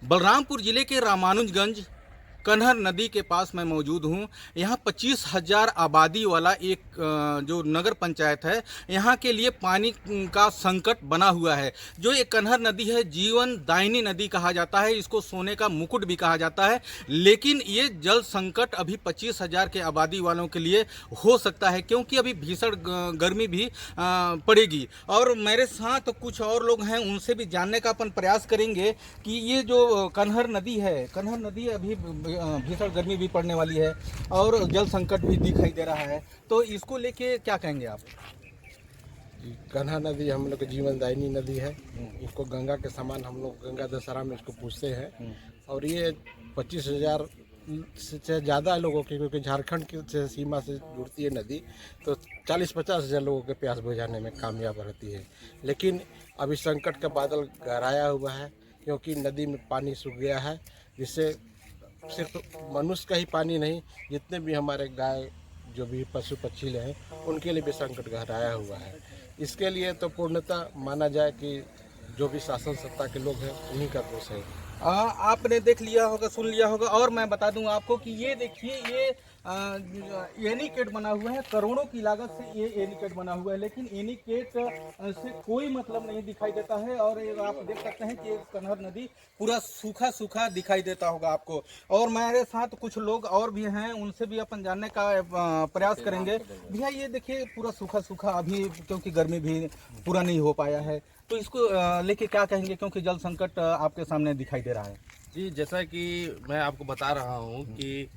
बलरामपुर जिले के रामानुजगंज कन्हर नदी के पास मैं मौजूद हूँ। यहाँ 25,000 आबादी वाला एक जो नगर पंचायत है, यहाँ के लिए पानी का संकट बना हुआ है। जो ये कन्हर नदी है, जीवन दायिनी नदी कहा जाता है, इसको सोने का मुकुट भी कहा जाता है। लेकिन ये जल संकट अभी 25,000 के आबादी वालों के लिए हो सकता है, क्योंकि अभी भीषण गर्मी भी पड़ेगी। और मेरे साथ कुछ और लोग हैं, उनसे भी जानने का अपन प्रयास करेंगे कि ये जो कन्हर नदी है, कन्हर नदी अभी भीषण गर्मी भी पड़ने वाली है और जल संकट भी दिखाई दे रहा है, तो इसको लेके क्या कहेंगे आप? कन्हा नदी हम लोग की जीवनदायिनी नदी है। इसको गंगा के समान हम लोग गंगा दशहरा में इसको पूजते हैं। और ये 25,000 से ज़्यादा लोगों की, क्योंकि झारखंड की से सीमा से जुड़ती है नदी, तो 40-50 हज़ार लोगों के प्यास बुझाने में कामयाब रहती है। लेकिन अभी संकट का बादल गहराया हुआ है, क्योंकि नदी में पानी सूख गया है, जिससे सिर्फ मनुष्य का ही पानी नहीं, जितने भी हमारे गाय जो भी पशु पक्षी हैं, उनके लिए भी संकट गहराया हुआ है। इसके लिए तो पूर्णतः माना जाए कि जो भी शासन सत्ता के लोग हैं, उन्हीं का दोष है। आपने देख लिया होगा, सुन लिया होगा। और मैं बता दूं आपको कि ये देखिए, ये एनीकट बना हुआ है, करोड़ों की लागत से ये एनीकट बना हुआ है, लेकिन एनीकट से कोई मतलब नहीं दिखाई देता है। और ये आप देख सकते हैं कि कन्हर नदी पूरा सूखा सूखा दिखाई देता होगा आपको। और मेरे साथ कुछ लोग और भी हैं, उनसे भी अपन जानने का प्रयास करेंगे। भैया ये देखिए, पूरा सूखा सूखा अभी, क्योंकि गर्मी भी पूरा नहीं हो पाया है, तो इसको लेके क्या कहेंगे, क्योंकि जल संकट आपके सामने दिखाई दे रहा है। जी, जैसा कि मैं आपको बता रहा हूँ कि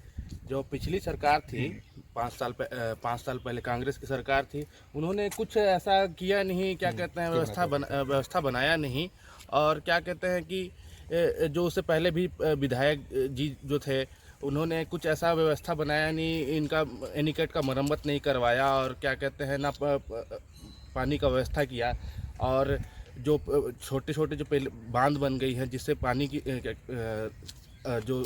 जो पिछली सरकार थी, 5 साल पहले कांग्रेस की सरकार थी, उन्होंने कुछ ऐसा किया नहीं, क्या कहते हैं, व्यवस्था बनाया नहीं। और क्या कहते हैं कि जो उससे पहले भी विधायक जी जो थे, उन्होंने कुछ ऐसा व्यवस्था बनाया नहीं, इनका एनीकट का मरम्मत नहीं करवाया, और क्या कहते हैं ना, पानी का व्यवस्था किया। और जो छोटे छोटे जो पहले बांध बन गई हैं, जिससे पानी की जो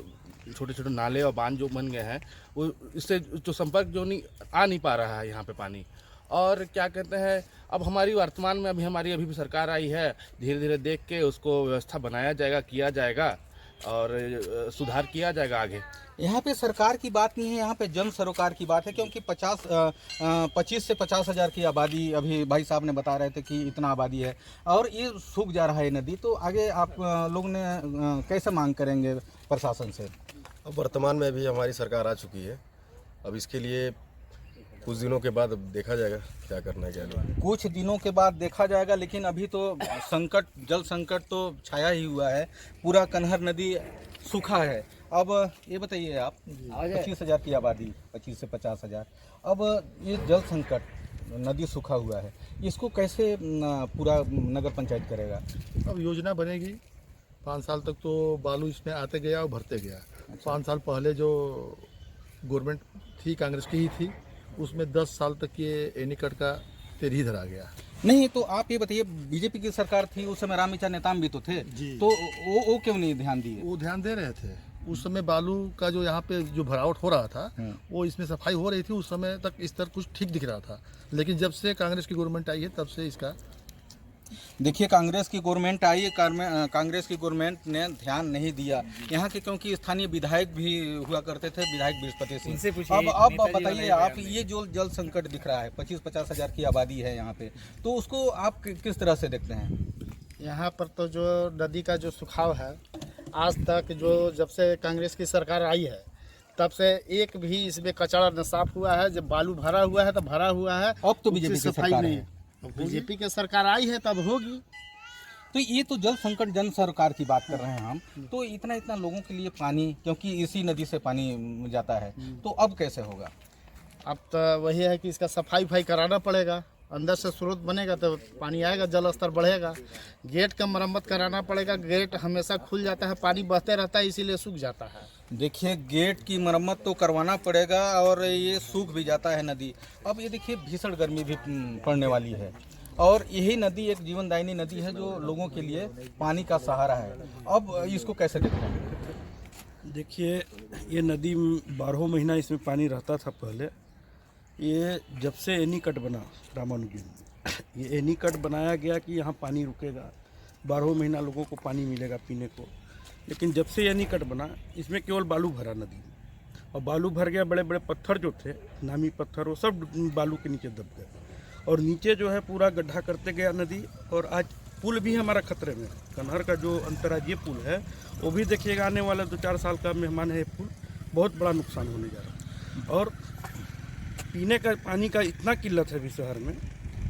छोटे छोटे नाले और बांध जो बन गए हैं, वो इससे जो संपर्क जो नहीं आ नहीं पा रहा है यहाँ पे पानी। और क्या कहते हैं, अब हमारी वर्तमान में अभी भी सरकार आई है, धीरे धीरे देख के उसको व्यवस्था बनाया जाएगा, किया जाएगा और सुधार किया जाएगा आगे। यहाँ पे सरकार की बात नहीं है, यहाँ पे जन सरोकार की बात है, क्योंकि 25 से 50,000 की आबादी, अभी भाई साहब ने बता रहे थे कि इतना आबादी है और ये सूख जा रहा है नदी। तो आगे आप लोग ने कैसे मांग करेंगे प्रशासन से? अब वर्तमान में भी हमारी सरकार आ चुकी है, अब इसके लिए कुछ दिनों के बाद अब देखा जाएगा क्या करना है क्या नहीं। कुछ दिनों के बाद देखा जाएगा, लेकिन अभी तो संकट, जल संकट तो छाया ही हुआ है, पूरा कन्हर नदी सूखा है। अब ये बताइए आप, 25,000 की आबादी, 25 से 50,000, अब ये जल संकट, नदी सूखा हुआ है, इसको कैसे पूरा नगर पंचायत करेगा? अब योजना बनेगी। 5 साल तक तो बालू इसमें आते गया और भरते गया। 5 साल पहले जो गवर्नमेंट थी, कांग्रेस की ही थी, उसमें 10 साल तक ये एनीकट का तेर ही धरा गया। नहीं, तो आप ये बताइए, बीजेपी की सरकार थी उस समय, रामविचार नेताम भी तो थे जी, तो वो क्यों नहीं ध्यान दिए? वो ध्यान दे रहे थे। उस समय बालू का जो यहाँ पे जो भरावट हो रहा था, वो इसमें सफाई हो रही थी, उस समय तक स्तर कुछ ठीक दिख रहा था। लेकिन जब से कांग्रेस की गवर्नमेंट आई है, तब से इसका देखिए, कांग्रेस की गवर्नमेंट आई है, कांग्रेस की गवर्नमेंट ने ध्यान नहीं दिया यहाँ के, क्योंकि स्थानीय विधायक भी हुआ करते थे, विधायक बृहस्पति सिंह। अब बताइए आप, ये जो जल संकट दिख रहा है, 25-50 हज़ार की आबादी है यहाँ पे, तो उसको आप किस तरह से देखते हैं? यहाँ पर तो जो नदी का जो सुखाव है, आज तक जो जब से कांग्रेस की सरकार आई है, तब से एक भी इसमें कचरा न साफ हुआ है। जब बालू भरा हुआ है तो भरा हुआ है। अब तो बीजेपी की सरकार है, बीजेपी की सरकार आई है तब होगी। तो ये तो जल संकट, जन सरकार की बात कर रहे हैं हम, तो इतना लोगों के लिए पानी, क्योंकि इसी नदी से पानी जाता है, तो अब कैसे होगा? अब तो वही है कि इसका सफाई कराना पड़ेगा, अंदर से स्रोत बनेगा तो पानी आएगा, जल स्तर बढ़ेगा। गेट का मरम्मत कराना पड़ेगा, गेट हमेशा खुल जाता है, पानी बहते रहता है, इसीलिए सूख जाता है। देखिए, गेट की मरम्मत तो करवाना पड़ेगा और ये सूख भी जाता है नदी। अब ये देखिए, भीषण गर्मी भी पड़ने वाली है और यही नदी एक जीवनदायिनी नदी है जो लोगों के लिए पानी का सहारा है। अब इसको कैसे देखते हैं? देखिए, ये नदी 12 महीना इसमें पानी रहता था पहले। ये जब से एनीकट बना रामानुजगंज, ये एनीकट बनाया गया कि यहाँ पानी रुकेगा, 12 महीना लोगों को पानी मिलेगा पीने को। लेकिन जब से एनीकट बना इसमें केवल बालू भरा नदी में, और बालू भर गया, बड़े बड़े पत्थर जो थे नामी पत्थर वो सब बालू के नीचे दब गए, और नीचे जो है पूरा गड्ढा करते गया नदी। और आज पुल भी हमारा खतरे में है। कन्हर का जो अंतर्राज्यीय पुल है वो भी देखिएगा, आने वाला 2-4 साल का मेहमान है। पुल बहुत बड़ा नुकसान होने जा रहा है। और पीने का पानी का इतना किल्लत है अभी शहर में,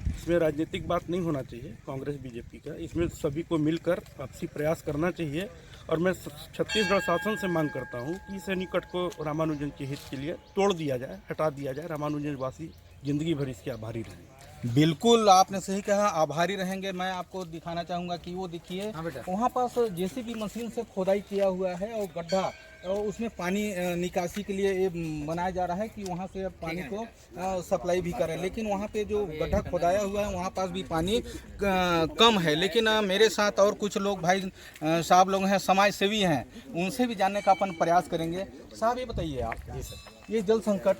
इसमें राजनीतिक बात नहीं होना चाहिए कांग्रेस बीजेपी का, इसमें सभी को मिलकर आपसी प्रयास करना चाहिए। और मैं छत्तीसगढ़ शासन से मांग करता हूँ कि इस एनीकट को रामानुजन के हित के लिए तोड़ दिया जाए, हटा दिया जाए। रामानुजन वासी जिंदगी भर इसके आभारी रहेंगे। बिल्कुल आपने सही कहा, आभारी रहेंगे। मैं आपको दिखाना चाहूँगा कि वो देखिए वहाँ पास जेसीबी मशीन से खोदाई किया हुआ है और गड्ढा, और उसमें पानी निकासी के लिए ये बनाया जा रहा है कि वहाँ से पानी को सप्लाई भी करें। लेकिन वहाँ पे जो गड्ढा खोदाया हुआ है वहाँ पास भी पानी कम है। लेकिन मेरे साथ और कुछ लोग भाई साहब लोग हैं, समाज सेवी हैं, उनसे भी जानने का अपन प्रयास करेंगे। साहब ये बताइए आप, जी सर, ये जल संकट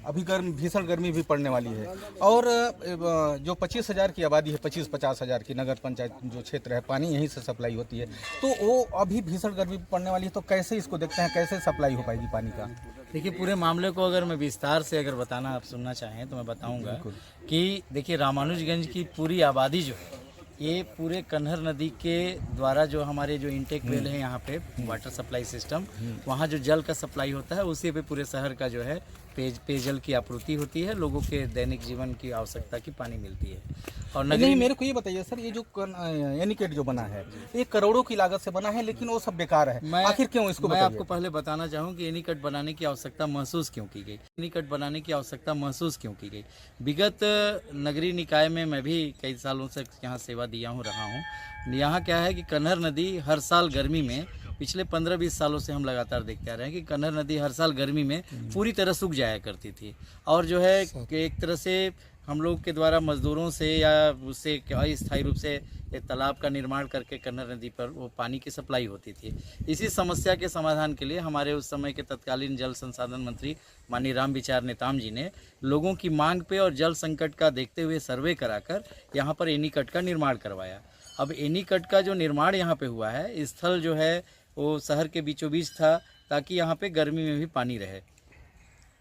अभी भीषण गर्मी भी पड़ने वाली है, और जो 25,000 की आबादी है, 25-50 हज़ार की नगर पंचायत जो क्षेत्र है, पानी यहीं से सप्लाई होती है, तो वो अभी भीषण गर्मी पड़ने वाली है, तो कैसे इसको देखते हैं, कैसे सप्लाई हो पाएगी पानी का? देखिए, पूरे मामले को अगर मैं विस्तार से अगर बताना आप सुनना चाहें तो मैं बताऊंगा कि देखिए, रामानुजगंज की पूरी आबादी जो है ये पूरे कन्हर नदी के द्वारा जो हमारे जो इंटेक वेल है यहाँ पे वाटर सप्लाई सिस्टम, वहाँ जो जल का सप्लाई होता है उसी पे पूरे शहर का जो है पेयजल की आपूर्ति होती है, लोगों के दैनिक जीवन की आवश्यकता की पानी मिलती है। और नहीं, मेरे को ये बताइए सर, ये जो एनीकट जो बना है ये करोड़ों की लागत से बना है, लेकिन वो सब बेकार है, आखिर क्यों? इसको मैं आपको पहले बताना चाहूँ कि एनीकट बनाने की आवश्यकता महसूस क्यों की गई। एनीकट बनाने की आवश्यकता महसूस क्यों की गई? विगत नगरीय निकाय में मैं भी कई सालों से यहाँ सेवा दिया हूँ, रहा हूँ। यहाँ क्या है कि कन्हर नदी हर साल गर्मी में, पिछले 15-20 सालों से हम लगातार देखते आ रहे हैं कि कन्हर नदी हर साल गर्मी में पूरी तरह सूख जाया करती थी। और जो है कि एक तरह से हम लोग के द्वारा मजदूरों से या उससे अस्थायी रूप से एक तालाब का निर्माण करके कन्हर नदी पर वो पानी की सप्लाई होती थी। इसी समस्या के समाधान के लिए हमारे उस समय के तत्कालीन जल संसाधन मंत्री माननीय रामविचार नेताम जी ने लोगों की मांग पे और जल संकट का देखते हुए सर्वे कराकर यहाँ पर एनीकट का निर्माण करवाया। अब एनीकट का जो निर्माण यहाँ पे हुआ है, स्थल जो है वो शहर के बीचों बीच था ताकि यहाँ पे गर्मी में भी पानी रहे।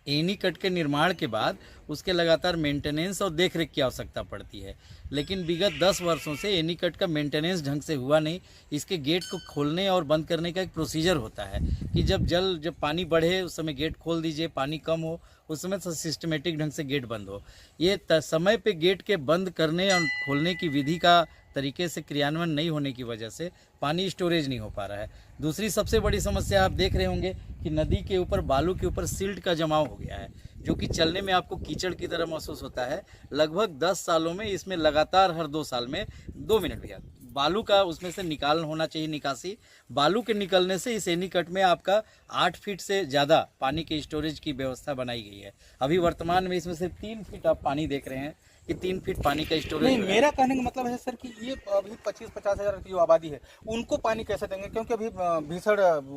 एनीकट के निर्माण के बाद उसके लगातार मेंटेनेंस और देखरेख की आवश्यकता पड़ती है, लेकिन विगत 10 वर्षों से एनीकट का मेंटेनेंस ढंग से हुआ नहीं। इसके गेट को खोलने और बंद करने का एक प्रोसीजर होता है कि जब पानी बढ़े उस समय गेट खोल दीजिए, पानी कम हो उस समय सिस्टमेटिक ढंग से गेट बंद हो। ये समय पे गेट के बंद करने और खोलने की विधि का तरीके से क्रियान्वयन नहीं होने की वजह से पानी स्टोरेज नहीं हो पा रहा है। दूसरी सबसे बड़ी समस्या आप देख रहे होंगे कि नदी के ऊपर, बालू के ऊपर सिल्ट का जमाव हो गया है, जो कि चलने में आपको कीचड़ की तरह महसूस होता है। लगभग 10 सालों में इसमें लगातार हर 2 साल में 2 मिनट भैया बालू का उसमें से निकाल होना चाहिए, निकासी। बालू के निकलने से इस एनीकट में आपका 8 फीट से ज़्यादा पानी के स्टोरेज की व्यवस्था बनाई गई है। अभी वर्तमान में इसमें से 3 फीट आप पानी देख रहे हैं कि 3 फीट पानी का स्टोरेज। नहीं, मेरा कहने का मतलब है सर कि ये अभी 25-50 हज़ार की जो आबादी है उनको पानी कैसे देंगे, क्योंकि अभी भीषण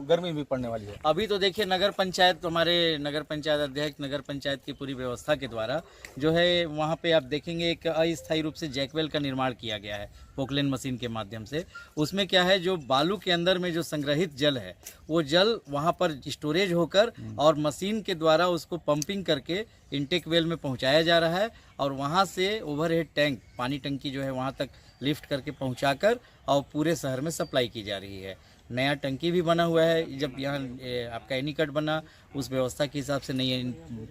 गर्मी भी पड़ने वाली है। अभी तो देखिए, नगर पंचायत, हमारे नगर पंचायत अध्यक्ष, नगर पंचायत की पूरी व्यवस्था के द्वारा जो है वहाँ पे आप देखेंगे एक अस्थायी रूप से जैकवेल का निर्माण किया गया है पोकलेन मशीन के माध्यम से। उसमें क्या है, जो बालू के अंदर में जो संग्रहित जल है वो जल वहाँ पर स्टोरेज होकर और मशीन के द्वारा उसको पंपिंग करके इंटेक वेल में पहुँचाया जा रहा है, और वहाँ से ओवरहेड टैंक, पानी टंकी जो है वहाँ तक लिफ्ट करके पहुँचाकर और पूरे शहर में सप्लाई की जा रही है। नया टंकी भी बना हुआ है। जब यहाँ आपका एनीकट बना उस व्यवस्था के हिसाब से नई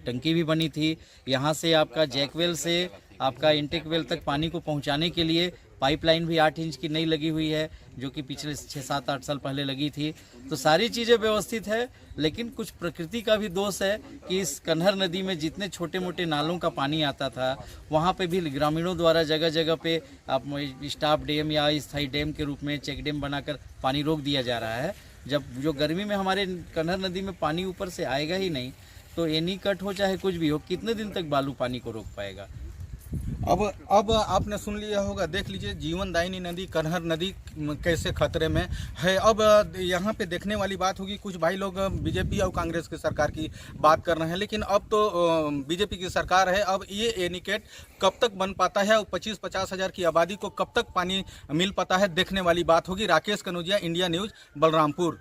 टंकी भी बनी थी। यहाँ से आपका जैकवेल से आपका इंटेक वेल तक पानी को पहुँचाने के लिए पाइपलाइन भी 8 इंच की नई लगी हुई है, जो कि पिछले 6-7-8 साल पहले लगी थी। तो सारी चीज़ें व्यवस्थित है, लेकिन कुछ प्रकृति का भी दोष है कि इस कन्हर नदी में जितने छोटे मोटे नालों का पानी आता था वहाँ पे भी ग्रामीणों द्वारा जगह जगह पे आप स्टाफ डैम या स्थायी डैम के रूप में चेक डैम बनाकर पानी रोक दिया जा रहा है। जब जो गर्मी में हमारे कन्हर नदी में पानी ऊपर से आएगा ही नहीं, तो एनीकट हो चाहे कुछ भी हो, कितने दिन तक बालू पानी को रोक पाएगा? अब आपने सुन लिया होगा, देख लीजिए जीवनदायिनी नदी कन्हर नदी कैसे खतरे में है। अब यहाँ पे देखने वाली बात होगी, कुछ भाई लोग बीजेपी और कांग्रेस की सरकार की बात कर रहे हैं, लेकिन अब तो बीजेपी की सरकार है। अब ये एनीकट कब तक बन पाता है और 25-50 हज़ार की आबादी को कब तक पानी मिल पाता है, देखने वाली बात होगी। Rakesh Kanaujia, India news, Balrampur.